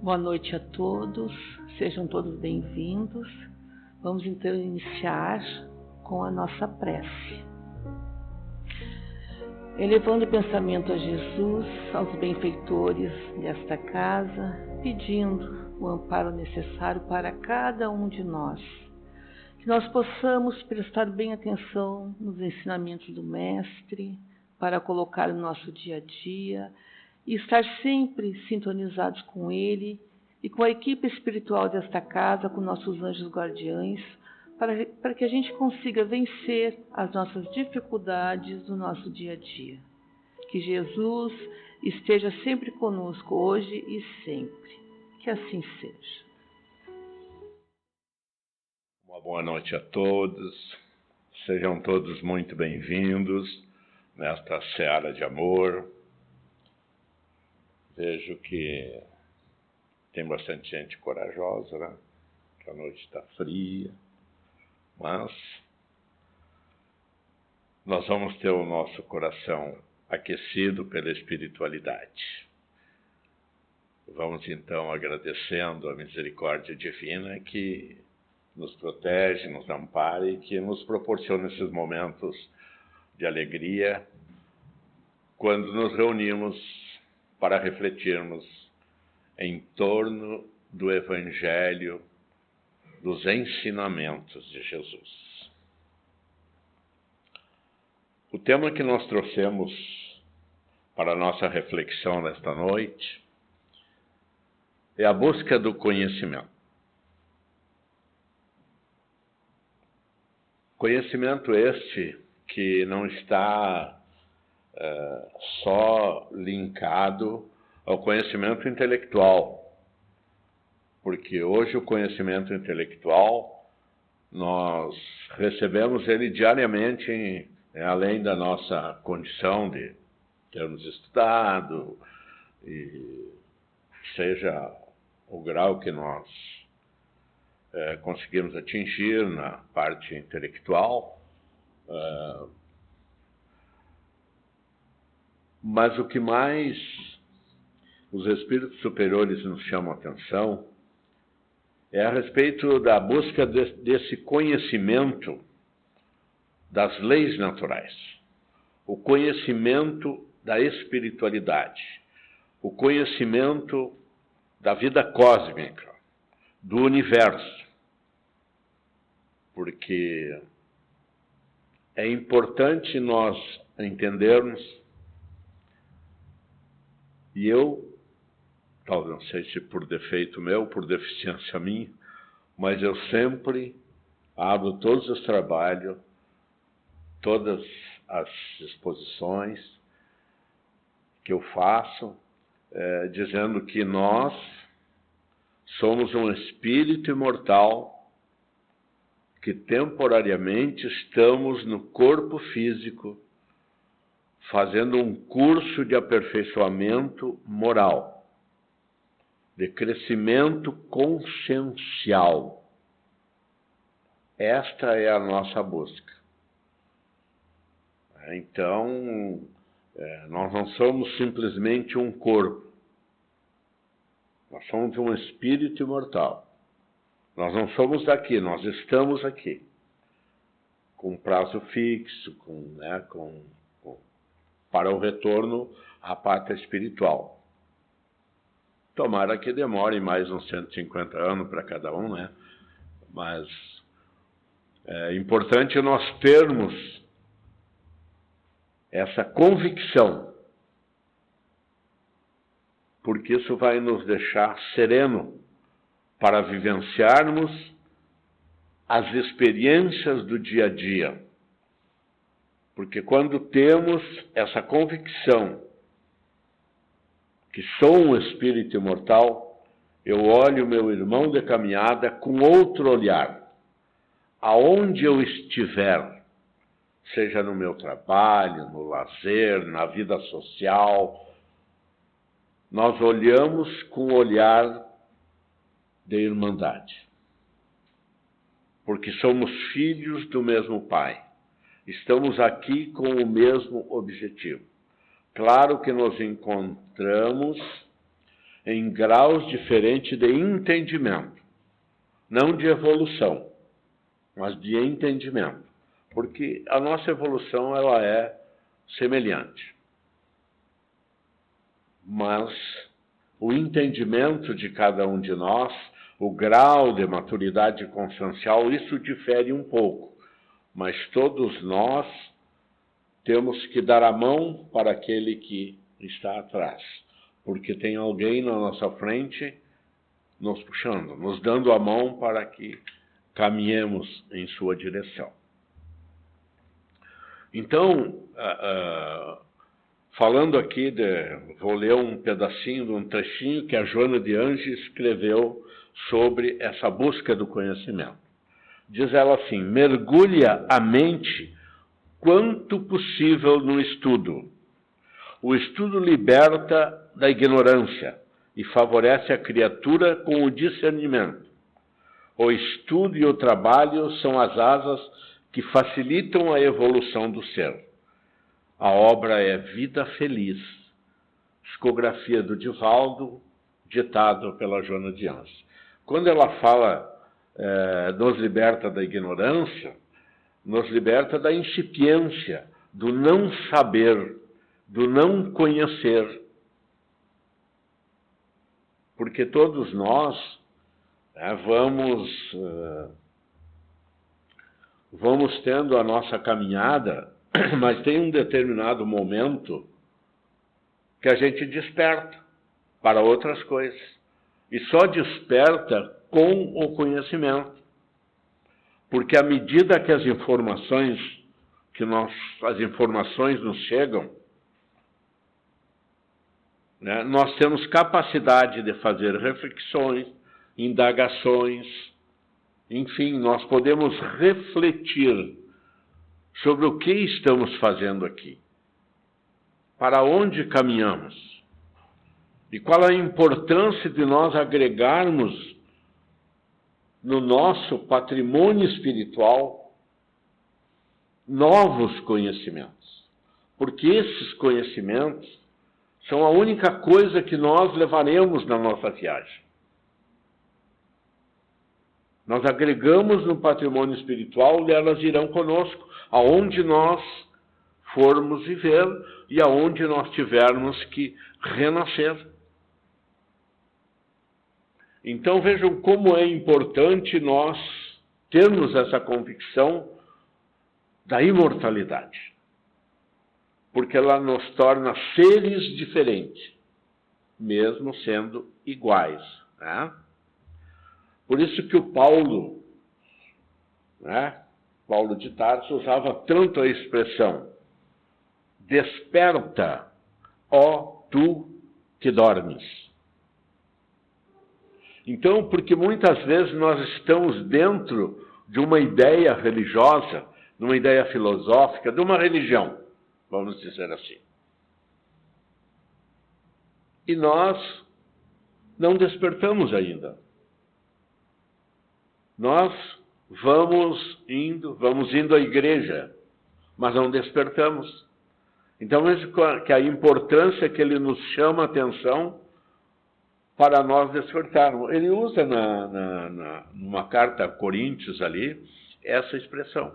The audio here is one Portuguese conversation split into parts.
Boa noite a todos, sejam todos bem-vindos. Vamos então iniciar com a nossa prece. Elevando o pensamento a Jesus, aos benfeitores desta casa, pedindo o amparo necessário para cada um de nós. Que nós possamos prestar bem atenção nos ensinamentos do Mestre, para colocar no nosso dia a dia e estar sempre sintonizados com Ele e com a equipe espiritual desta casa, com nossos anjos guardiães, para que a gente consiga vencer as nossas dificuldades do nosso dia a dia. Que Jesus esteja sempre conosco hoje e sempre. Que assim seja. Uma boa noite a todos. Sejam todos muito bem-vindos nesta seara de amor. Vejo que tem bastante gente corajosa, né? Que a noite está fria, mas nós vamos ter o nosso coração aquecido pela espiritualidade. Vamos então agradecendo a misericórdia divina que nos protege, nos ampara e que nos proporciona esses momentos de alegria quando nos reunimos para refletirmos em torno do Evangelho, dos ensinamentos de Jesus. O tema que nós trouxemos para a nossa reflexão nesta noite é a busca do conhecimento. Conhecimento este que não está só linkado ao conhecimento intelectual, porque hoje o conhecimento intelectual, nós recebemos ele diariamente, além da nossa condição de termos estudado, e seja o grau que nós conseguimos atingir na parte intelectual, mas o que mais os espíritos superiores nos chamam a atenção é a respeito da busca desse conhecimento das leis naturais, o conhecimento da espiritualidade, o conhecimento da vida cósmica, do universo, porque é importante nós entendermos, e eu, talvez não sei se por defeito meu, por deficiência minha, mas eu sempre abro todos os trabalhos, todas as exposições que eu faço, dizendo que nós somos um espírito imortal que temporariamente estamos no corpo físico fazendo um curso de aperfeiçoamento moral, de crescimento consciencial. Esta é a nossa busca. Então, nós não somos simplesmente um corpo. Nós somos um espírito imortal. Nós não somos daqui, nós estamos aqui. Com prazo fixo, para o retorno à pátria espiritual. Tomara que demore mais uns 150 anos para cada um, né? Mas é importante nós termos essa convicção, porque isso vai nos deixar sereno para vivenciarmos as experiências do dia a dia. Porque quando temos essa convicção que sou um espírito imortal, eu olho meu irmão de caminhada com outro olhar. Aonde eu estiver, seja no meu trabalho, no lazer, na vida social, nós olhamos com o olhar de irmandade. Porque somos filhos do mesmo Pai. Estamos aqui com o mesmo objetivo. Claro que nos encontramos em graus diferentes de entendimento. Não de evolução, mas de entendimento. Porque a nossa evolução ela é semelhante. Mas o entendimento de cada um de nós, o grau de maturidade consciencial, isso difere um pouco. Mas todos nós temos que dar a mão para aquele que está atrás. Porque tem alguém na nossa frente nos puxando, nos dando a mão para que caminhemos em sua direção. Então, falando aqui, vou ler um pedacinho, um trechinho que a Joana de Anjos escreveu sobre essa busca do conhecimento. Diz ela assim: mergulha a mente quanto possível no estudo. O estudo liberta da ignorância e favorece a criatura com o discernimento. O estudo e o trabalho são as asas que facilitam a evolução do ser. A obra é Vida Feliz, psicografia do Divaldo, ditado pela Joana de Anjos. Quando ela fala nos liberta da ignorância, nos liberta da incipiência, do não saber, do não conhecer. Porque todos nós vamos tendo a nossa caminhada, mas tem um determinado momento que a gente desperta para outras coisas. E só desperta com o conhecimento. Porque à medida que as informações nos chegam, nós temos capacidade de fazer reflexões, indagações, enfim, nós podemos refletir sobre o que estamos fazendo aqui, para onde caminhamos e qual a importância de nós agregarmos no nosso patrimônio espiritual novos conhecimentos, porque esses conhecimentos são a única coisa que nós levaremos na nossa viagem. Nós agregamos no patrimônio espiritual e elas irão conosco, aonde nós formos viver e aonde nós tivermos que renascer. Então vejam como é importante nós termos essa convicção da imortalidade. Porque ela nos torna seres diferentes, mesmo sendo iguais. Por isso que o Paulo de Tarso usava tanto a expressão: desperta, ó tu que dormes. Então, porque muitas vezes nós estamos dentro de uma ideia religiosa, de uma ideia filosófica, de uma religião, vamos dizer assim. E nós não despertamos ainda. Nós vamos indo à igreja, mas não despertamos. Então, veja que a importância que ele nos chama a atenção para nós despertarmos. Ele usa numa carta a Coríntios ali, essa expressão.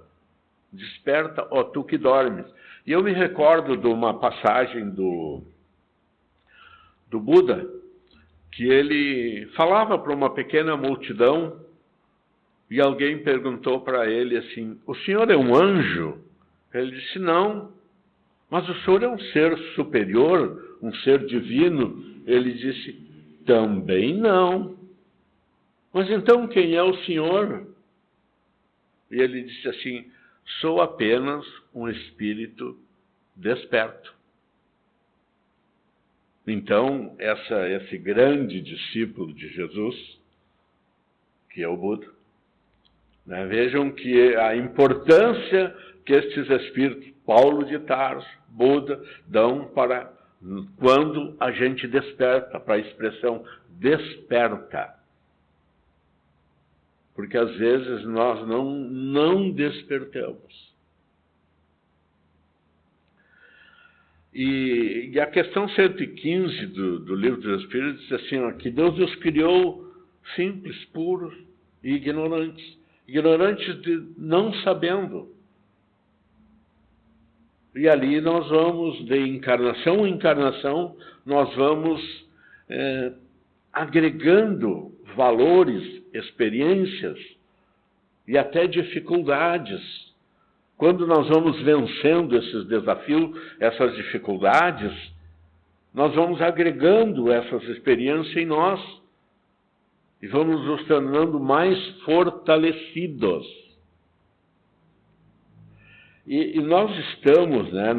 Desperta, ó tu que dormes. E eu me recordo de uma passagem do Buda, que ele falava para uma pequena multidão, e alguém perguntou para ele assim: o senhor é um anjo? Ele disse: não, mas o senhor é um ser superior, um ser divino? Ele disse: também não. Mas então quem é o senhor? E ele disse assim: sou apenas um espírito desperto. Então, esse grande discípulo de Jesus, que é o Buda, vejam que a importância que estes espíritos, Paulo de Tarso, Buda, dão para quando a gente desperta, para a expressão desperta. Porque às vezes nós não despertamos. E a questão 115 do Livro dos Espíritos diz assim, ó, que Deus os criou simples, puros e ignorantes. Ignorantes de não sabendo. E ali nós vamos, de encarnação em encarnação, nós vamos agregando valores, experiências e até dificuldades. Quando nós vamos vencendo esses desafios, essas dificuldades, nós vamos agregando essas experiências em nós e vamos nos tornando mais fortalecidos. E nós estamos, né,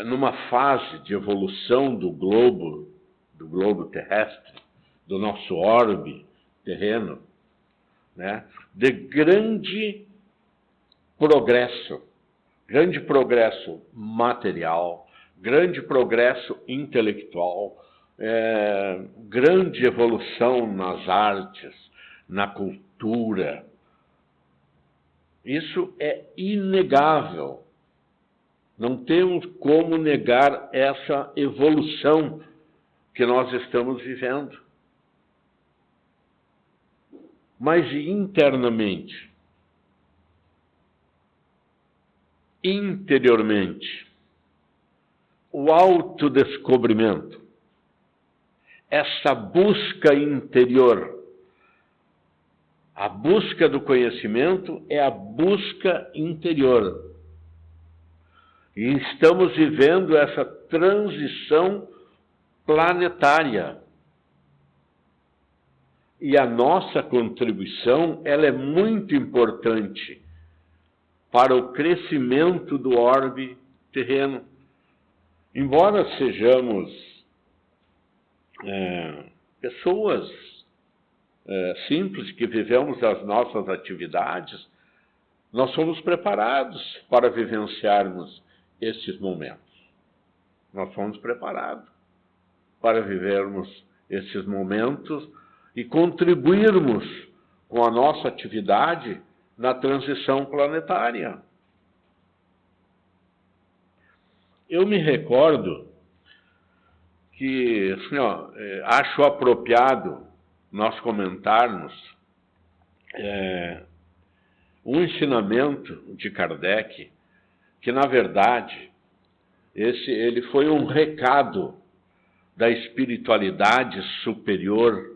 numa fase de evolução do globo terrestre, do nosso orbe terreno, né, de grande progresso material, grande progresso intelectual, grande evolução nas artes, na cultura. Isso é inegável. Não temos como negar essa evolução que nós estamos vivendo. Mas internamente, interiormente, o autodescobrimento, essa busca interior, a busca do conhecimento é a busca interior. E estamos vivendo essa transição planetária. E a nossa contribuição, ela é muito importante para o crescimento do orbe terreno. Embora sejamos pessoas simples que vivemos as nossas atividades, nós somos preparados para vivenciarmos esses momentos. Nós somos preparados para vivermos esses momentos e contribuirmos com a nossa atividade na transição planetária. Eu me recordo que acho apropriado nós comentarmos um ensinamento de Kardec, que, na verdade, ele foi um recado da espiritualidade superior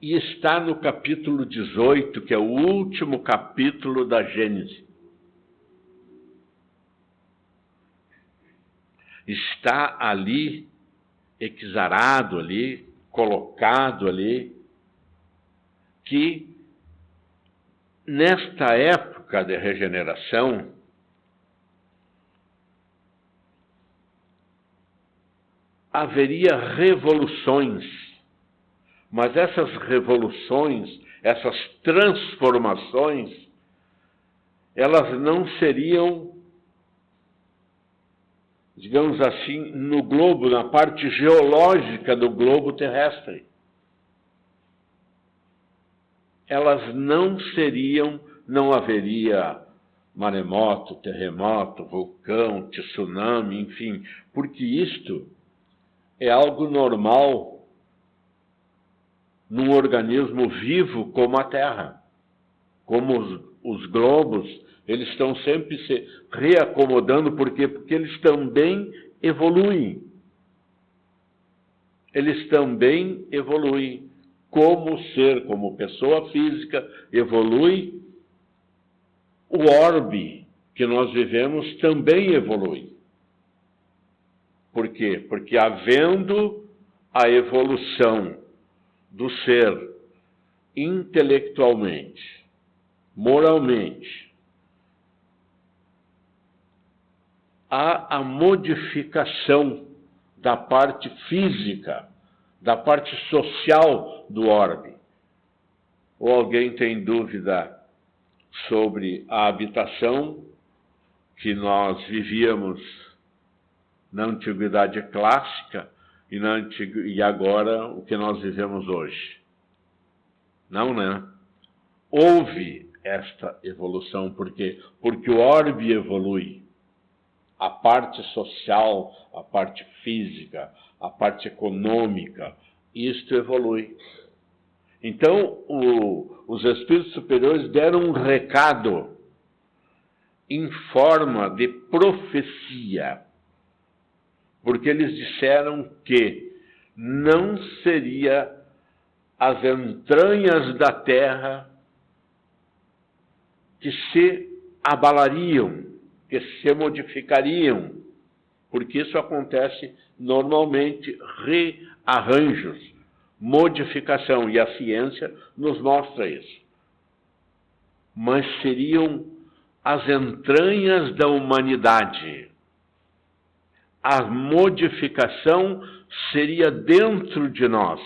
e está no capítulo 18, que é o último capítulo da Gênese. Está ali, exarado ali, colocado ali, que nesta época de regeneração, haveria revoluções, mas essas revoluções, essas transformações, elas não seriam, digamos assim, no globo, na parte geológica do globo terrestre. Elas não seriam, não haveria maremoto, terremoto, vulcão, tsunami, enfim, porque isto é algo normal num organismo vivo como a Terra. Como os globos, eles estão sempre se reacomodando, por quê? Porque eles também evoluem. Eles também evoluem. Como ser, como pessoa física, evolui, o orbe que nós vivemos também evolui. Por quê? Porque havendo a evolução do ser intelectualmente, moralmente, há a modificação da parte física, da parte social do orbe. Ou alguém tem dúvida sobre a habitação que nós vivíamos na antiguidade clássica e agora o que nós vivemos hoje? Não, né? houve esta evolução, porque o orbe evolui. A parte social, a parte física, a parte econômica, isto evolui. Então, os espíritos superiores deram um recado em forma de profecia, porque eles disseram que não seria as entranhas da terra que se abalariam, que se modificariam, porque isso acontece normalmente, rearranjos, modificação, e a ciência nos mostra isso. Mas seriam as entranhas da humanidade. A modificação seria dentro de nós.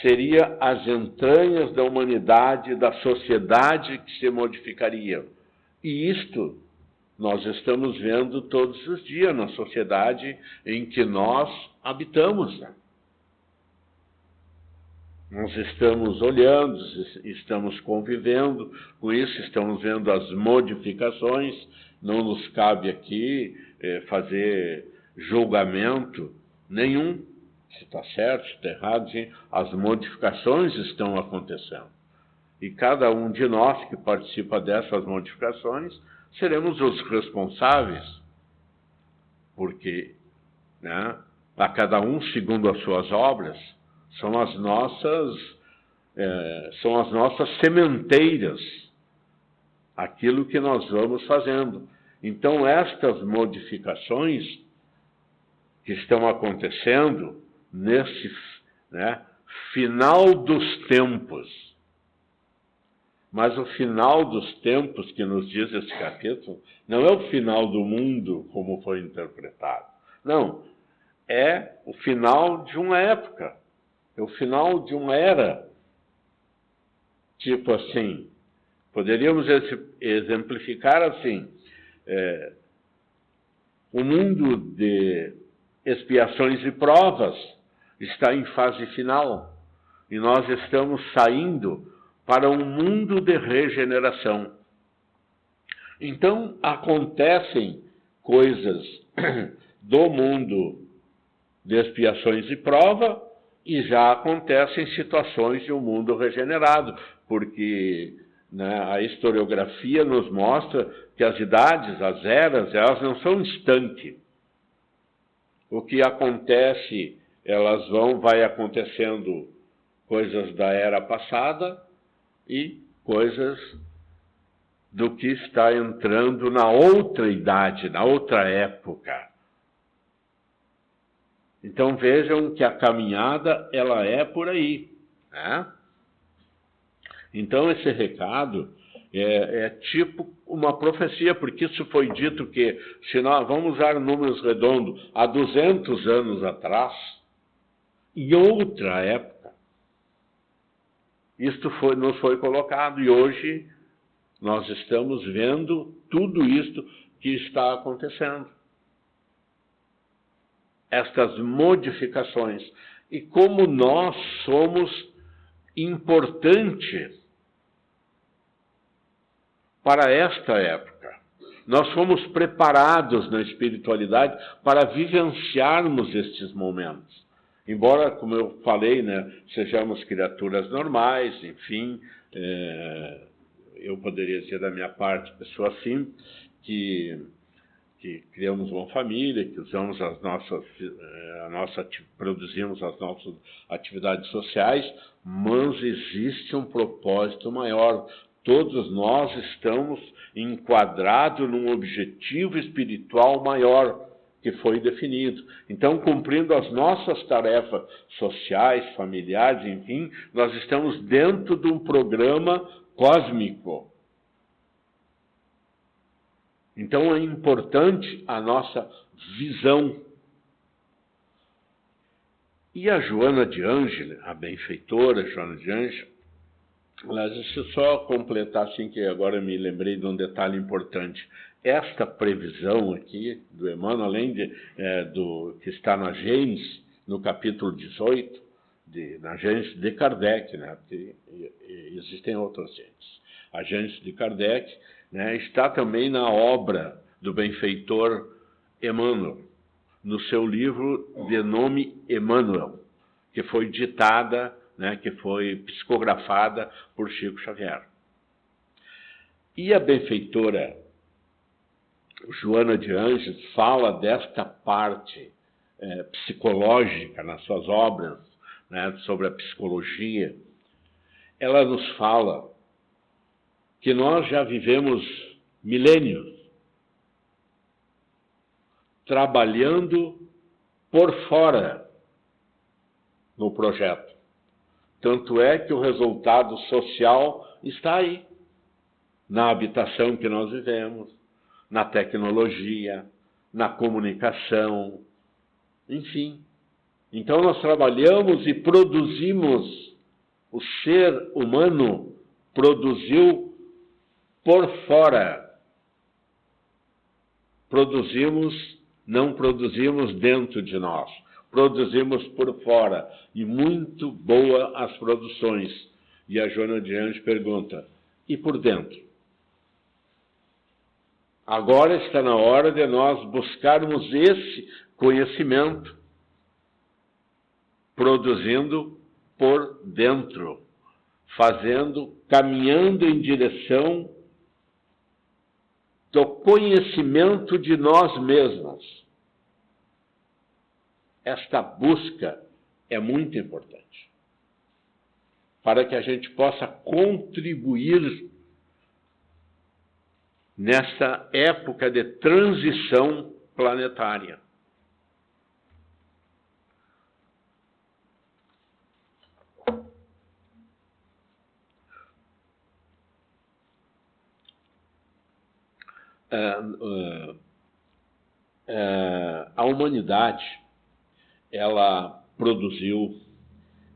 Seria as entranhas da humanidade, da sociedade que se modificariam. E isto nós estamos vendo todos os dias na sociedade em que nós habitamos. Nós estamos olhando, estamos convivendo com isso, estamos vendo as modificações. Não nos cabe aqui fazer julgamento nenhum, se está certo, se está errado. Sim. As modificações estão acontecendo. E cada um de nós que participa dessas modificações seremos os responsáveis, porque, né, a cada um segundo as suas obras, são as nossas sementeiras, aquilo que nós vamos fazendo. Então, estas modificações que estão acontecendo nesse final dos tempos, mas o final dos tempos que nos diz esse capítulo não é o final do mundo como foi interpretado. Não, é o final de uma época, é o final de uma era. Tipo assim, poderíamos exemplificar assim, o mundo de expiações e provas está em fase final e nós estamos saindo para um mundo de regeneração. Então, acontecem coisas do mundo de expiações e prova e já acontecem situações de um mundo regenerado, porque a historiografia nos mostra que as idades, as eras, elas não são instantes. O que acontece, vai acontecendo coisas da era passada e coisas do que está entrando na outra idade, na outra época. Então vejam que a caminhada, ela é por aí, né? Então esse recado é tipo uma profecia, porque isso foi dito que, se nós vamos usar números redondos, há 200 anos atrás, em outra época, isto nos foi colocado, e hoje nós estamos vendo tudo isto que está acontecendo. Estas modificações. E como nós somos importantes para esta época. Nós fomos preparados na espiritualidade para vivenciarmos estes momentos. Embora, como eu falei, sejamos criaturas normais, enfim, eu poderia dizer da minha parte, pessoa simples, que criamos uma família, que usamos produzimos as nossas atividades sociais, mas existe um propósito maior. Todos nós estamos enquadrados num objetivo espiritual maior que foi definido. Então, cumprindo as nossas tarefas sociais, familiares, enfim, nós estamos dentro de um programa cósmico. Então, é importante a nossa visão. E a Joana de Ângeles, a benfeitora Joana de Ângeles, deixa eu só completar assim, que agora me lembrei de um detalhe importante. Esta previsão aqui do Emmanuel, além do que está na Gênesis, no capítulo 18, na Gênese de Kardec, né? Porque existem outras gêneses. A Gênese de Kardec, né, está também na obra do benfeitor Emmanuel, no seu livro de nome Emmanuel, que foi ditada, né, que foi psicografada por Chico Xavier. E a benfeitora Joana de Ângeles fala desta parte psicológica nas suas obras, né, sobre a psicologia. Ela nos fala que nós já vivemos milênios trabalhando por fora no projeto. Tanto é que o resultado social está aí, na habitação que nós vivemos, na tecnologia, na comunicação, enfim. Então nós trabalhamos e produzimos, o ser humano produziu por fora. Não produzimos dentro de nós, produzimos por fora. E muito boa as produções. E a Joana de Ângeles pergunta, e por dentro? Agora está na hora de nós buscarmos esse conhecimento, produzindo por dentro, caminhando em direção do conhecimento de nós mesmos. Esta busca é muito importante para que a gente possa contribuir nessa época de transição planetária. A humanidade, ela produziu,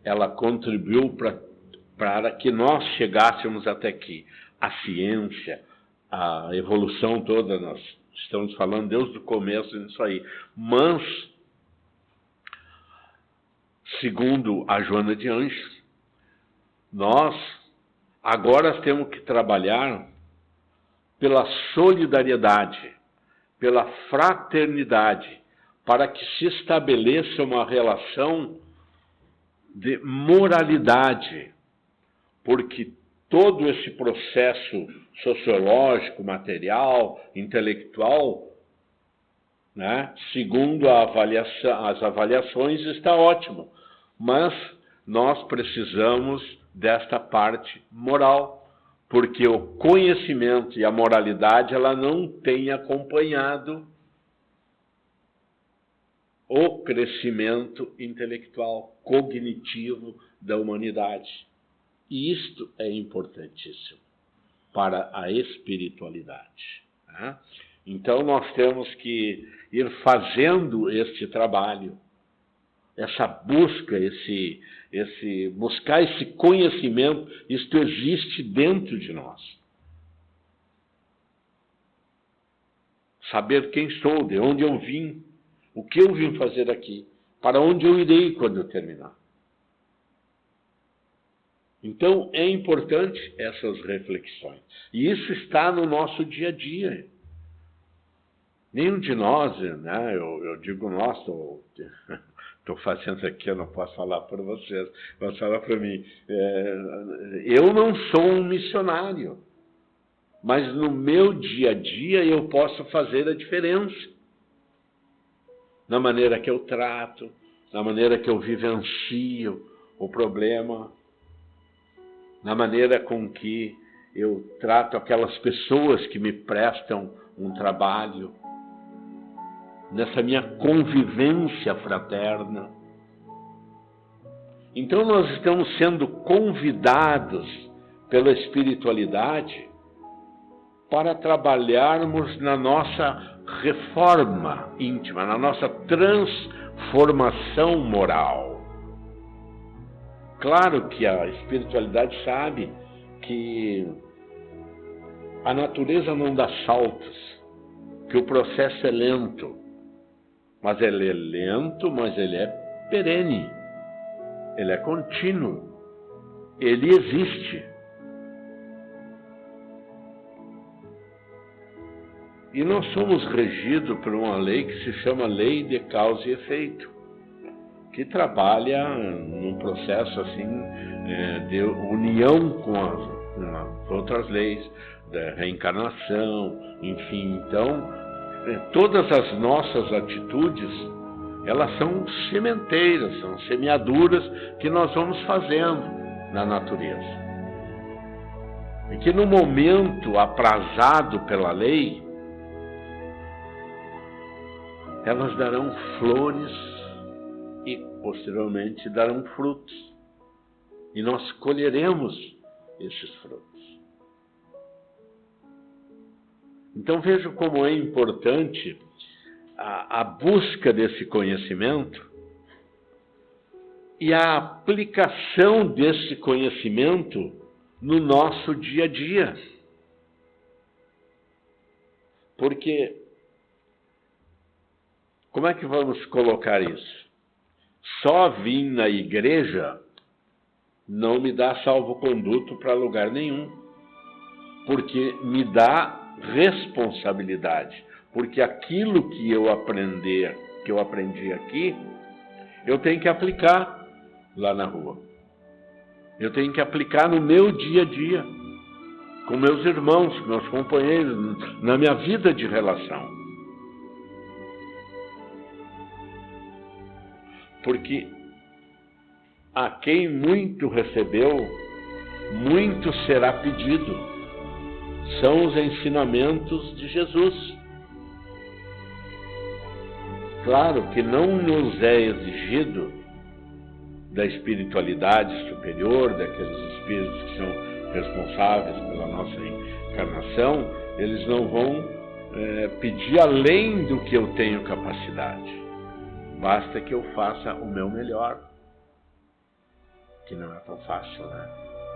ela contribuiu para que nós chegássemos até aqui. A ciência, a evolução toda, nós estamos falando desde o começo disso aí. Mas, segundo a Joana de Ângeles, nós agora temos que trabalhar pela solidariedade, pela fraternidade, para que se estabeleça uma relação de moralidade, porque todo esse processo sociológico, material, intelectual, né, segundo as avaliações, está ótimo, mas nós precisamos desta parte moral, porque o conhecimento e a moralidade ela não tem acompanhado o crescimento intelectual, cognitivo da humanidade. E isto é importantíssimo para a espiritualidade. Né? Então nós temos que ir fazendo este trabalho, essa busca, buscar esse conhecimento. Isto existe dentro de nós. Saber quem sou, de onde eu vim, o que eu vim fazer aqui, para onde eu irei quando eu terminar. Então, é importante essas reflexões. E isso está no nosso dia a dia. Nenhum de nós, né, eu digo nós, estou fazendo aqui, eu não posso falar para vocês, mas fala para mim. Eu não sou um missionário, mas no meu dia a dia eu posso fazer a diferença. Na maneira que eu trato, na maneira que eu vivencio o problema, na maneira com que eu trato aquelas pessoas que me prestam um trabalho, nessa minha convivência fraterna. Então nós estamos sendo convidados pela espiritualidade para trabalharmos na nossa reforma íntima, na nossa transformação moral. Claro que a espiritualidade sabe que a natureza não dá saltos, que o processo é lento. Mas ele é lento, mas ele é perene. ele é contínuo, ele existe. E nós somos regidos por uma lei que se chama Lei de Causa e Efeito, que trabalha num processo assim de união com as outras leis, da reencarnação, enfim. Então, todas as nossas atitudes, elas são sementeiras, são semeaduras que nós vamos fazendo na natureza. E que no momento aprazado pela lei, elas darão flores e posteriormente darão frutos. E nós colheremos esses frutos. Então veja como é importante a busca desse conhecimento e a aplicação desse conhecimento no nosso dia a dia. Porque, como é que vamos colocar isso? Só vir na igreja não me dá salvo-conduto para lugar nenhum, porque me dá responsabilidade, porque aquilo que eu aprendi aqui, eu tenho que aplicar lá na rua. Eu tenho que aplicar no meu dia a dia, com meus irmãos, com meus companheiros, na minha vida de relação. Porque a quem muito recebeu, muito será pedido. São os ensinamentos de Jesus. Claro que não nos é exigido da espiritualidade superior, daqueles espíritos que são responsáveis pela nossa encarnação, eles não vão pedir além do que eu tenho capacidade. Basta que eu faça o meu melhor, que não é tão fácil, né?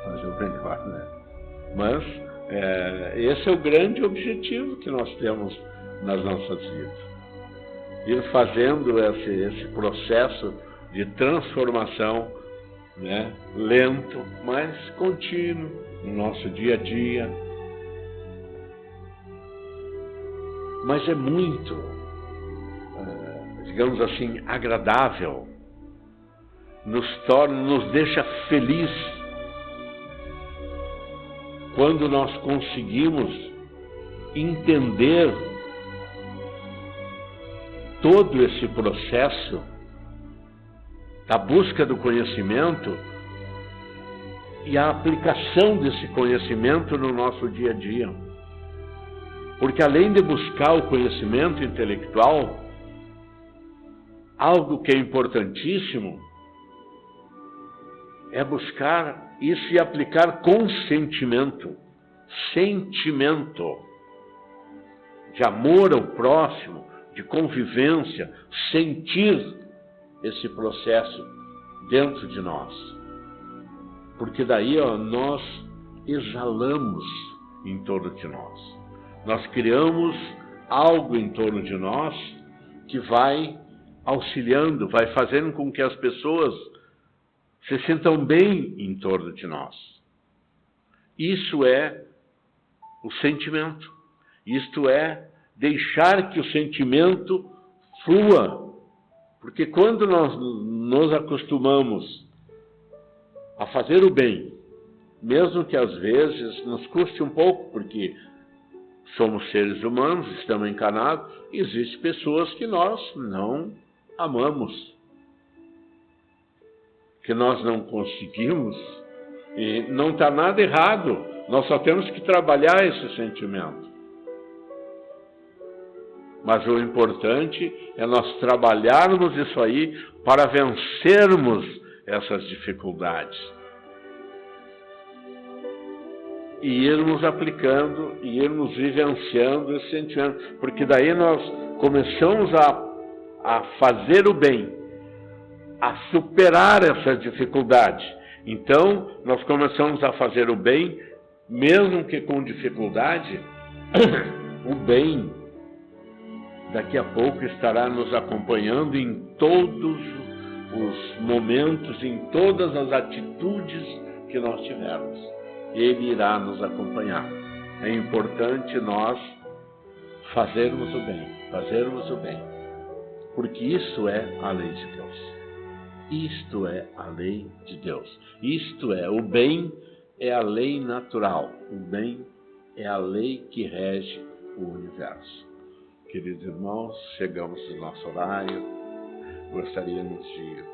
Fazer o melhor, né? Mas esse é o grande objetivo que nós temos nas nossas vidas. Ir fazendo esse processo de transformação, né? Lento, mas contínuo, no nosso dia a dia. Mas é muito, digamos assim, agradável, nos deixa feliz quando nós conseguimos entender todo esse processo da busca do conhecimento e a aplicação desse conhecimento no nosso dia a dia. Porque além de buscar o conhecimento intelectual, algo que é importantíssimo é buscar isso e aplicar com sentimento de amor ao próximo, de convivência, sentir esse processo dentro de nós. Porque daí nós exalamos em torno de nós. Nós criamos algo em torno de nós que vai auxiliando, vai fazendo com que as pessoas se sintam bem em torno de nós. Isso é o sentimento. Isto é deixar que o sentimento flua. Porque quando nós nos acostumamos a fazer o bem, mesmo que às vezes nos custe um pouco, porque somos seres humanos, estamos encarnados, existem pessoas que nós não amamos, que nós não conseguimos, e não está nada errado, nós só temos que trabalhar esse sentimento. Mas o importante é nós trabalharmos isso aí para vencermos essas dificuldades. E irmos aplicando, e irmos vivenciando esse sentimento. Porque daí nós começamos a fazer o bem, a superar essa dificuldade. Então, nós começamos a fazer o bem, mesmo que com dificuldade, o bem daqui a pouco estará nos acompanhando em todos os momentos, em todas as atitudes que nós tivermos. Ele irá nos acompanhar. É importante nós fazermos o bem, porque isso é a lei de Deus. Isto é a lei de Deus. Isto é, o bem é a lei natural. O bem é a lei que rege o universo. Queridos irmãos, chegamos no nosso horário. Gostaríamos de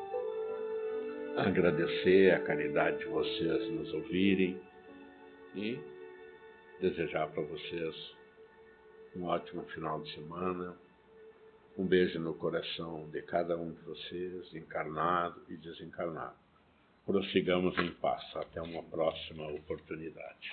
agradecer a caridade de vocês nos ouvirem e desejar para vocês um ótimo final de semana. Um beijo no coração de cada um de vocês, encarnado e desencarnado. Prossigamos em paz. Até uma próxima oportunidade.